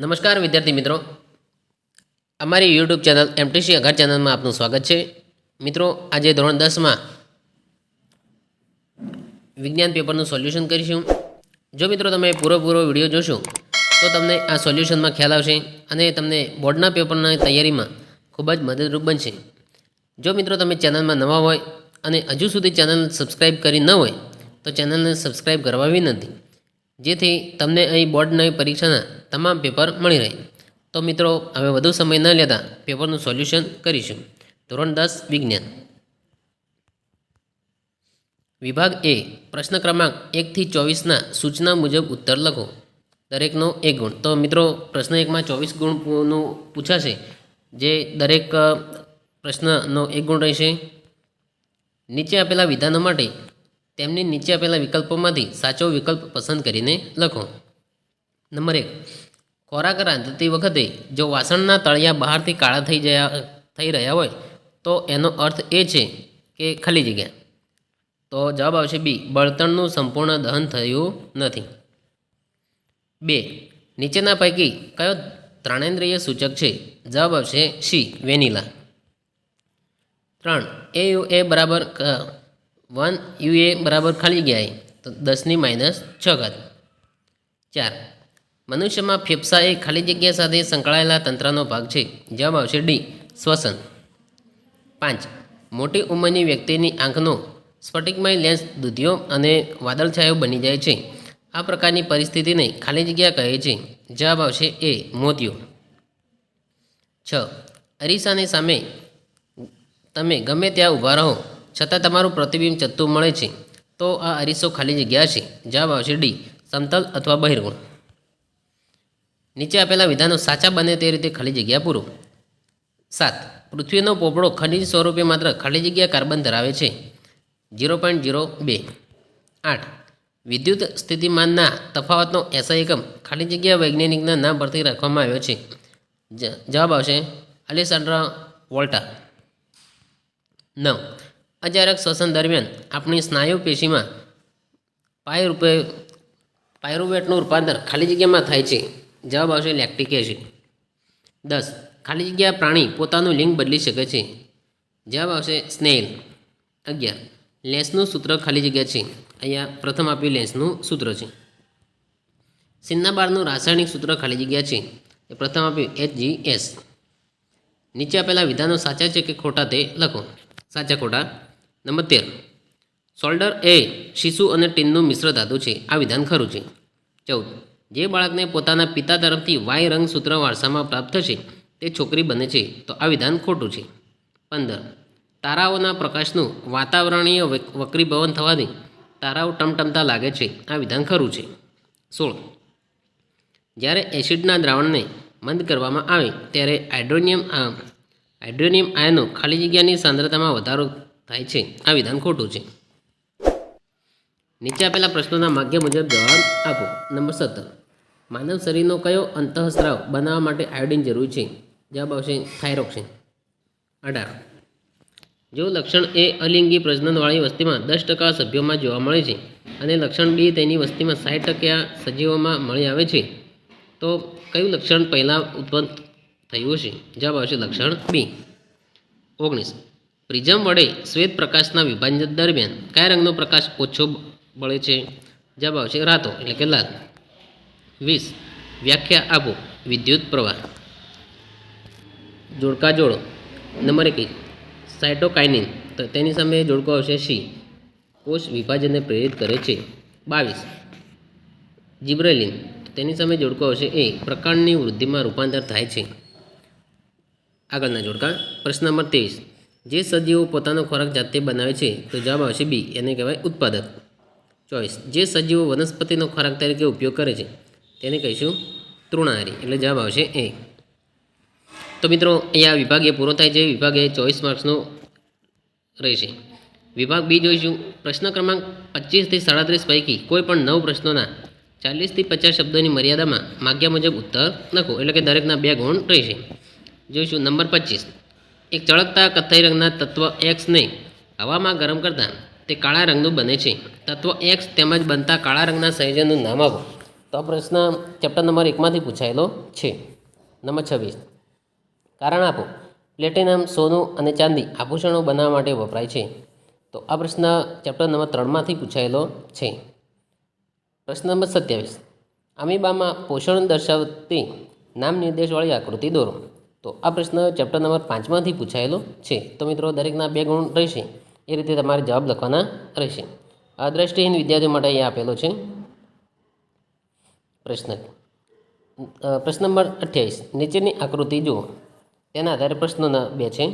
નમસ્કાર વિદ્યાર્થી મિત્રો, અમારી યુટ્યુબ ચેનલ એમટીસી અઘાર ચેનલમાં આપનું સ્વાગત છે. મિત્રો, આજે ધોરણ 10માં વિજ્ઞાન પેપરનું સોલ્યુશન કરીશું. જો મિત્રો તમે પૂરો વિડીયો જોશો તો તમને આ સોલ્યુશનમાં ખ્યાલ આવશે અને તમને બોર્ડના પેપરના તૈયારીમાં ખૂબ જ મદદરૂપ બનશે. જો મિત્રો તમે ચેનલમાં નવા હોય અને હજુ સુધી ચેનલ સબસ્ક્રાઈબ કરી ન હોય તો ચેનલને સબસ્ક્રાઈબ કરવા વિનંતી, જેથી તમને અહીં બોર્ડની પરીક્ષાના તમામ પેપર મળી રહે. તો મિત્રો, હવે વધુ સમય ન લેતા પેપરનું સોલ્યુશન કરીશું. ધોરણ 10 વિજ્ઞાન, વિભાગ એ, પ્રશ્ન ક્રમાંક 1 થી 24ના સૂચના મુજબ ઉત્તર લખો. દરેકનો 1 ગુણ. તો મિત્રો, પ્રશ્ન 1માં 24 ગુણનું પૂછાશે, જે દરેક પ્રશ્નનો 1 ગુણ રહેશે. નીચે આપેલા વિધાનો માટે તેમની નીચે આપેલા વિકલ્પોમાંથી સાચો વિકલ્પ પસંદ કરીને લખો. નંબર 1, ખોરાક રાંધતી વખતે જો વાસણના તળિયા બહારથી કાળા થઈ રહ્યા હોય તો એનો અર્થ એ છે કે ખાલી જગ્યા. તો જવાબ આવશે બી, બળતણનું સંપૂર્ણ દહન થયું નથી. 2, નીચેના પૈકી કયો ત્રણેન્દ્રિય સૂચક છે? જવાબ આવશે સી, વેનીલા. 3, AUA બરાબર 1 UA બરાબર ખાલી જગ્યાએ તો 10 - 6. 4, મનુષ્યમાં ફેફસા એ ખાલી જગ્યા સાથે સંકળાયેલા તંત્રનો ભાગ છે. જવાબ આવશે ડી, શ્વસન. 5, મોટી ઉંમરની વ્યક્તિની આંખનો સ્ફટિકમય લેન્સ દૂધિયો અને વાદળછાયો બની જાય છે. આ પ્રકારની પરિસ્થિતિને ખાલી જગ્યા કહે છે. જવાબ આવશે એ, મોતિયો. 6, અરીસાની સામે તમે ગમે ત્યાં ઊભા રહો છતાં તમારું પ્રતિબિંબ ચત્તું મળે છે તો આ અરીસો ખાલી જગ્યા છે. જવાબ આવશે ડી, સમતલ અથવા બહિર્ગુણ. નીચે આપેલા વિધાનો સાચા બને તે રીતે ખાલી જગ્યા પૂરો. 7, પૃથ્વીનો પોપડો ખનિજ સ્વરૂપે માત્ર ખાલી જગ્યા કાર્બન ધરાવે છે. 0.02. 8, વિદ્યુત સ્થિતિમાનના તફાવતનો SI એકમ ખાલી જગ્યા વૈજ્ઞાનિકના નામ પરથી રાખવામાં આવ્યો છે. જવાબ આવશે અલેક્ઝાન્ડર વોલ્ટા. 9, અજારક શ્વસન દરમિયાન આપણી સ્નાયુ પેશીમાં પાયરુવેટનું રૂપાંતર ખાલી જગ્યામાં થાય છે. જવાબ આવશે લેક્ટિક એસિડ. 10, ખાલી જગ્યા પ્રાણી પોતાનું લિંગ બદલી શકે છે. જવાબ આવશે સ્નેલ. 11, લેન્સનું સૂત્ર ખાલી જગ્યા છે. અહીંયા પ્રથમ આપ્યું લેન્સનું સૂત્ર છે. સિન્નાબારનું રાસાયણિક સૂત્ર ખાલી જગ્યા છે. એ પ્રથમ આપ્યું HGS. નીચે આપેલા વિધાનો સાચા છે કે ખોટા તે લખો. સાચા ખોટા. નંબર 13, સોલ્ડર એ શીશુ અને ટીનનું મિશ્ર ધાતુ છે. આ વિધાન ખરું છે. 14, જે બાળકને પોતાના પિતા તરફથી વાય રંગસૂત્ર વારસામાં પ્રાપ્ત થશે તે છોકરી બને છે. તો આ વિધાન ખોટું છે. 15, તારાઓના પ્રકાશનું વાતાવરણીય વક્રીભવન થવાથી તારાઓ ટમટમતા લાગે છે. આ વિધાન ખરું છે. 16, જ્યારે એસિડના દ્રાવણને મંદ કરવામાં આવે ત્યારે હાઇડ્રોનિયમ આયનો ખાલી જગ્યાની સાંદ્રતામાં વધારો થાય છે. આ વિધાન ખોટું છે. નીચે આપેલા પ્રશ્નોના માગ્ય મુજબ જવાબ આપો. નંબર 17, માનવ શરીરનો કયો અંતઃસ્ત્રાવ બનાવવા માટે આયોડિન જરૂરી છે? જવાબ આવશે થાઇરોક્સિન. 18, જો લક્ષણ એ અલિંગી પ્રજનનવાળી વસ્તીમાં 10% સભ્યોમાં જોવા મળે છે અને લક્ષણ બી તેની વસ્તીમાં 60% સજીવોમાં મળી આવે છે તો કયું લક્ષણ પહેલાં ઉત્પન્ન થયું હશે? જવાબ આવશે લક્ષણ બી. 19, પ્રિઝમ વડે શ્વેત પ્રકાશના વિભાજન દરમિયાન કયા રંગનો પ્રકાશ ઓછો બળે છે? જવાબ આવશે રાતો એટલે કે લાલ. 20, વ્યાખ્યા આપો વિદ્યુત પ્રવાહ. જોડકા જોડો. નંબર 1, સાયટોકાઇનિન, તો તેની સામે જોડકો આવશે સી, કોષ વિભાજનને પ્રેરિત કરે છે. 22, જિબ્રેલિન, તેની સામે જોડકો આવશે એ, પ્રકાંડની વૃદ્ધિમાં રૂપાંતર થાય છે. આગળના જોડકા. પ્રશ્ન નંબર 23, જે સજીવો પોતાનો ખોરાક જાતે બનાવે છે તો જવાબ આવશે બી, એને કહેવાય ઉત્પાદક. 24, જે સજીવો વનસ્પતિનો ખોરાક તરીકે ઉપયોગ કરે છે તેને કહીશું તૃણાહારી, એટલે જવાબ આવશે એ. તો મિત્રો, અહીંયા વિભાગ એ પૂરો થાય છે. વિભાગ એ 24 માર્ક્સનો રહેશે. વિભાગ બી જોઈશું. પ્રશ્ન ક્રમાંક 25 થી 37 પૈકી કોઈ પણ 9 પ્રશ્નોના 40 થી 50 શબ્દોની મર્યાદામાં માગ્યા મુજબ ઉત્તર લખો, એટલે કે દરેકના 2 ગુણ રહેશે. જોઈશું નંબર 25, એક ચળકતા કથ્થઈ રંગના તત્વ એક્સને હવામાં ગરમ કરતાં તે કાળા રંગનું બને છે. તત્વ એક્સ તેમજ બનતા કાળા રંગના સંયોજનનું નામ આપો. તો આ પ્રશ્ન ચેપ્ટર નંબર 1માંથી પૂછાયેલો છે. નંબર 26, કારણ આપો. પ્લેટિનમ, સોનું અને ચાંદી આભૂષણો બનાવવા માટે વપરાય છે. તો આ પ્રશ્ન ચેપ્ટર નંબર 3માંથી પૂછાયેલો છે. પ્રશ્ન નંબર 27, અમીબામાં પોષણ દર્શાવતી નામ નિર્દેશવાળી આકૃતિ દોરો. તો આ પ્રશ્ન ચેપ્ટર નંબર 5માંથી પૂછાયેલો છે. તો મિત્રો દરેકના 2 ગુણ રહેશે. એ રીતે તમારે જવાબ લખવાના રહેશે. આ દ્રષ્ટિહીન વિદ્યાર્થીઓ માટે અહીંયા આપેલો છે પ્રશ્ન. પ્રશ્ન નંબર 28, નીચેની આકૃતિ જુઓ. તેના આધારે પ્રશ્નોના 2 છે.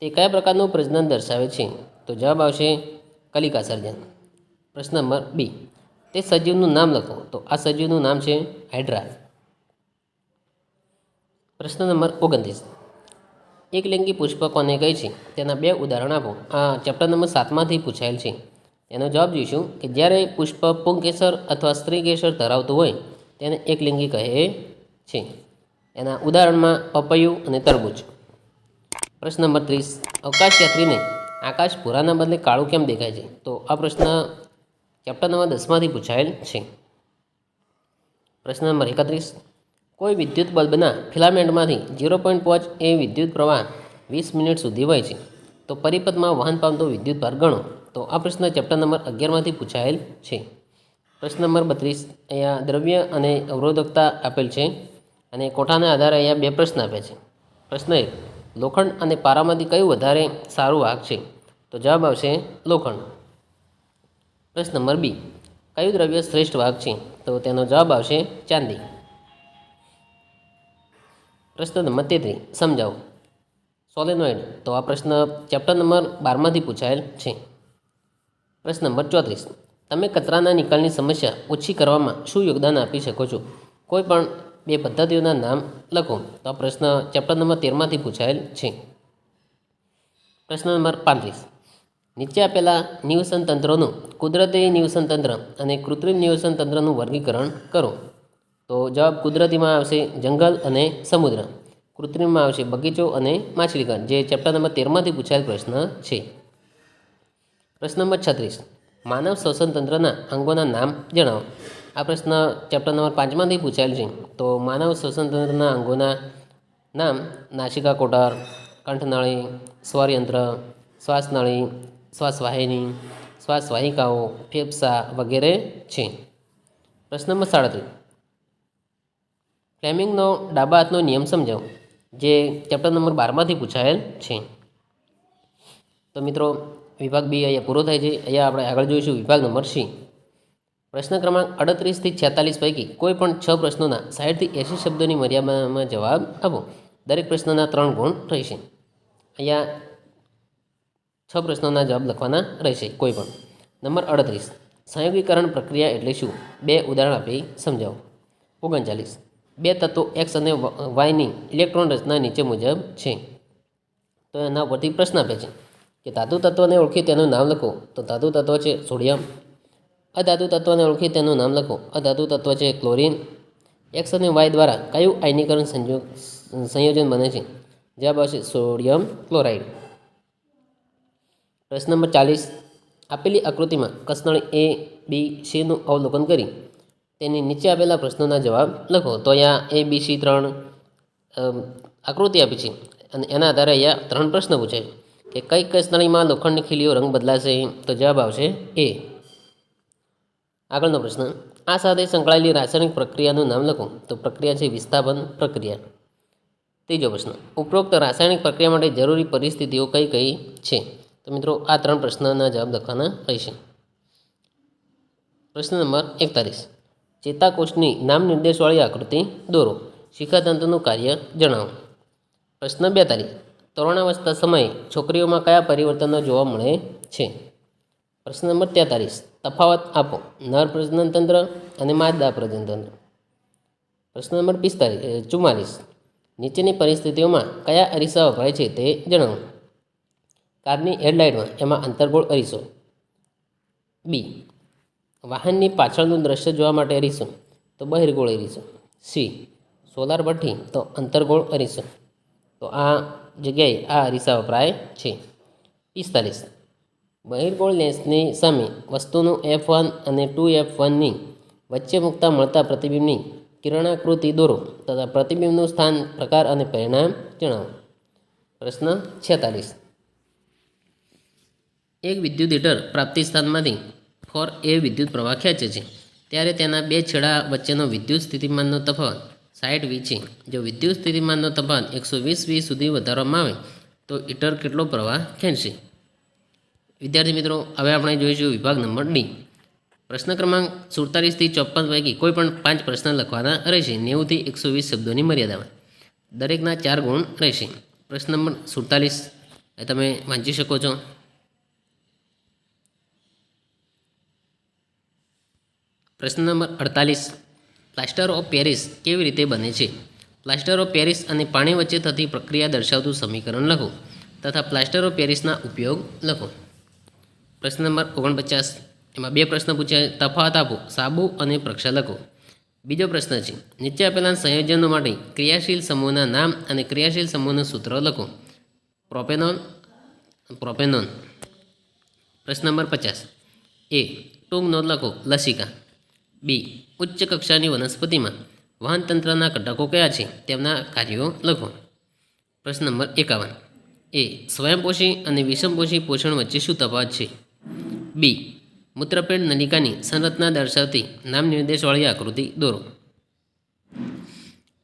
તે કયા પ્રકારનું પ્રજનન દર્શાવે છે? તો જવાબ આવશે કલિકા સર્જન. પ્રશ્ન નંબર 2, તે સજીવનું નામ લખો. તો આ સજીવનું નામ છે હાઇડ્રા. પ્રશ્ન નંબર 29, એકલિંગી પુષ્પ કોને કહે છે? તેના 2 ઉદાહરણ આપો. આ ચેપ્ટર નંબર 7માંથી પૂછાયેલ છે. એનો જવાબ જોઈશું કે જ્યારે પુષ્પ પુંકેસર અથવા સ્ત્રીકેસર ધરાવતું હોય તેને એકલિંગી કહે છે. એના ઉદાહરણમાં પપૈયું અને તરબૂચ. પ્રશ્ન નંબર 30, અવકાશયાત્રીને આકાશ ભૂરાના બદલે કાળું કેમ દેખાય છે? તો આ પ્રશ્ન ચેપ્ટર નંબર 10માંથી પૂછાયેલ છે. પ્રશ્ન નંબર 31, કોઈ વિદ્યુત બલ્બના ફિલામેન્ટમાંથી 0.5 એ વિદ્યુત પ્રવાહ 20 મિનિટ સુધી વહે છે. તો પરિપથમાં વહન પામતો વિદ્યુત ભાર ગણો. તો આ પ્રશ્ન ચેપ્ટર નંબર 11માંથી પૂછાયેલ છે. પ્રશ્ન નંબર 32, અહીંયા દ્રવ્ય અને અવરોધકતા આપેલ છે અને કોઠાના આધારે અહીંયા 2 પ્રશ્ન આપ્યા છે. પ્રશ્ન 1, લોખંડ અને પારામાંથી કયું વધારે સારું વાહક છે? તો જવાબ આવશે લોખંડ. પ્રશ્ન નંબર 2, કયું દ્રવ્ય શ્રેષ્ઠ વાહક છે? તો તેનો જવાબ આવશે ચાંદી. પ્રશ્ન નંબર 33, સમજાવો. સોલેનોઇડ. તો આ પ્રશ્ન ચેપ્ટર નંબર 12માંથી પૂછાયેલ છે. પ્રશ્ન નંબર 34, તમે કચરાના નિકાલની સમસ્યા ઓછી કરવામાં શું યોગદાન આપી શકો છો? કોઈ પણ 2 પદ્ધતિઓના નામ લખો. તો આ પ્રશ્ન ચેપ્ટર નંબર 13માંથી પૂછાયેલ છે. પ્રશ્ન નંબર 35, નીચે આપેલા નિવસન તંત્રોનું કુદરતી નિવસન તંત્ર અને કૃત્રિમ નિવસન તંત્રનું વર્ગીકરણ કરો. તો જવાબ કુદરતીમાં આવશે જંગલ અને સમુદ્ર. કૃત્રિમમાં આવશે બગીચો અને માછલીઘર, જે ચેપ્ટર નંબર 13માંથી પૂછાયેલ પ્રશ્ન છે. પ્રશ્ન નંબર 36, માનવ શ્વસન તંત્રના અંગોના નામ જણાવો. આ પ્રશ્ન ચેપ્ટર નંબર 5માંથી પૂછાયેલ છે. તો માનવ શ્વસન તંત્રના અંગોના નામ નાસિકા કોટર, કંઠનળી, સ્વરયંત્ર, શ્વાસનળી, શ્વાસવાહિની, શ્વાસવાહિકાઓ, ફેફસા વગેરે છે. પ્રશ્ન નંબર 37, ફ્લેમિંગનો ડાબા હાથનો નિયમ સમજાવો, જે ચેપ્ટર નંબર 12માંથી પૂછાયેલ છે. તો મિત્રો વિભાગ બી અહીંયા પૂરો થાય છે. અહીંયા આપણે આગળ જોઈશું વિભાગ નંબર સી. પ્રશ્ન ક્રમાંક 38 થી 46 પૈકી કોઈ પણ 6 પ્રશ્નોના 60 થી 80 શબ્દોની મર્યાદામાં જવાબ આપો. દરેક પ્રશ્નના 3 ગુણ રહેશે. અહીંયા 6 પ્રશ્નોના જવાબ લખવાના રહેશે કોઈ પણ. નંબર 38, સંયોગીકરણ પ્રક્રિયા એટલે શું? 2 ઉદાહરણ આપી સમજાવો. 39, 2 તત્વો એક્સ અને વાયની ઇલેક્ટ્રોન રચના નીચે મુજબ છે. તો એના ઉપરથી પ્રશ્ન આપે છે કે ધાતુ તત્વને ઓળખી તેનું નામ લખો. તો ધાતુ તત્વ છે સોડિયમ. અધાતુ તત્વને ઓળખી તેનું નામ લખો. અધાતુ તત્વ છે ક્લોરિન. એક્સ અને વાય દ્વારા કયું આયનીકરણ સંયોજન બને છે? જવાબ આવશે સોડિયમ ક્લોરાઇડ. પ્રશ્ન નંબર 40, આપેલી આકૃતિમાં કસનળી A, B, C નું અવલોકન કરી તેની નીચે આપેલા પ્રશ્નોના જવાબ લખો. તો અહીંયા A, B, C 3 આકૃતિ આપી છે અને એના આધારે અહીંયા 3 પ્રશ્ન પૂછાય કે કઈ કસનળીમાં લોખંડની ખીલીઓ રંગ બદલાશે? તો જવાબ આવશે A. આગળનો પ્રશ્ન, આ સાથે સંકળાયેલી રાસાયણિક પ્રક્રિયાનું નામ લખો. તો પ્રક્રિયા છે વિસ્થાપન પ્રક્રિયા. ત્રીજો પ્રશ્ન, ઉપરોક્ત રાસાયણિક પ્રક્રિયા માટે જરૂરી પરિસ્થિતિઓ કઈ કઈ છે? તો મિત્રો આ 3 પ્રશ્નના જવાબ લખવાના રહેશે. પ્રશ્ન નંબર 41, ચેતાકોષની નામ નિર્દેશવાળી આકૃતિ દોરો. શિખાતંતુનું કાર્ય જણાવો. પ્રશ્ન 42, તરુણાવસ્થા સમયે છોકરીઓમાં કયા પરિવર્તનો જોવા મળે છે? પ્રશ્ન નંબર 43, તફાવત આપો નર પ્રજનન તંત્ર અને માદા પ્રજનન તંત્ર. પ્રશ્ન નંબર 44, નીચેની પરિસ્થિતિઓમાં કયા અરીસા વપરાય છે તે જણાવો. કારની હેડલાઇટમાં એમાં અંતર્ગોળ અરીસો. બી, વાહનની પાછળનું દ્રશ્ય જોવા માટે અરીસો. તો બહિર્ગોળ અરીસો. સી, સોલાર ભઠ્ઠી તો અંતર્ગોળ અરીસો. તો આ જગ્યાએ આ અરીસા વપરાય છે. 45, બહિર્ગોળ લેન્સની સામે વસ્તુનું F1 અને 2F1ની વચ્ચે મૂકતા મળતા પ્રતિબિંબની કિરણાકૃતિ દોરો તથા પ્રતિબિંબનું સ્થાન, પ્રકાર અને પરિણામ જણાવો. પ્રશ્ન 46. એક વિદ્યુત હીટર પ્રાપ્તિ સ્થાનમાંથી 4A વિદ્યુત પ્રવાહ ખેંચે છે, ત્યારે તેના બે છેડા વચ્ચેનો વિદ્યુત સ્થિતિમાનનો તફાવત 60V છે. જો વિદ્યુત સ્થિતિમાનનો તફાવત 120V સુધી વધારવામાં આવે તો હીટર કેટલો પ્રવાહ ખેંચશે? વિદ્યાર્થી મિત્રો, હવે આપણે જોઈશું વિભાગ નંબર ડી. પ્રશ્ન ક્રમાંક 47 થી 54 પૈકી કોઈ પણ 5 પ્રશ્ન લખવાના રહેશે 90 થી 120 શબ્દોની મર્યાદામાં. દરેકના 4 ગુણ રહેશે. પ્રશ્ન નંબર 47 એ તમે વાંચી શકો છો. પ્રશ્ન નંબર 48. પ્લાસ્ટર ઓફ પેરિસ કેવી રીતે બને છે? પ્લાસ્ટર ઓફ પેરિસ અને પાણી વચ્ચે થતી પ્રક્રિયા દર્શાવતું સમીકરણ લખો તથા પ્લાસ્ટર ઓફ પેરિસના ઉપયોગ લખો. પ્રશ્ન નંબર 49. એમાં 2 પ્રશ્ન પૂછ્યા. તફાવત આપો, સાબુ અને પ્રક્ષાલકો. બીજો પ્રશ્ન છે, નીચે આપેલા સંયોજનો માટે ક્રિયાશીલ સમૂહના નામ અને ક્રિયાશીલ સમૂહનું સૂત્ર લખો. પ્રોપેનોન. પ્રશ્ન નંબર 50. એ. ટૂંક નોંધ લખો, લસિકા. બી. ઉચ્ચ કક્ષાની વનસ્પતિમાં વહનતંત્રના ઘટકો કયા છે તેમના કાર્યો લખો. પ્રશ્ન નંબર 51. એ. સ્વયંપોષી અને વિષમપોષી પોષણ વચ્ચે શું તફાવત છે? બી. મૂત્રપિંડ નલિકાની સંરચના દર્શાવતી નામ નિર્દેશવાળી આકૃતિ દોરો.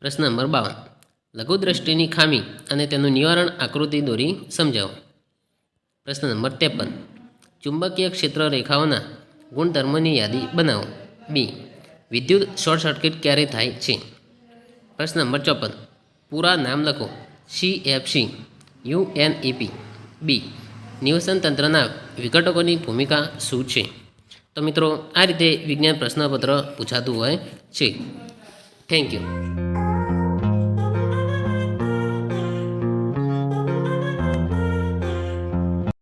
પ્રશ્ન નંબર 52. લઘુદ્રષ્ટિની ખામી અને તેનું નિવારણ આકૃતિ દોરી સમજાવો. પ્રશ્ન નંબર 53. ચુંબકીય ક્ષેત્ર રેખાઓના ગુણધર્મોની યાદી બનાવો. બી. વિદ્યુત શોર્ટ સર્કિટ ક્યારે થાય છે? પ્રશ્ન નંબર 54. પૂરા નામ લખો. CFC, UNEP. બી. નિવસન તંત્રના વિઘટકોની ભૂમિકા શું છે? તો મિત્રો, આ રીતે વિજ્ઞાન પ્રશ્નપત્ર પૂછાતું હોય છે. Thank you.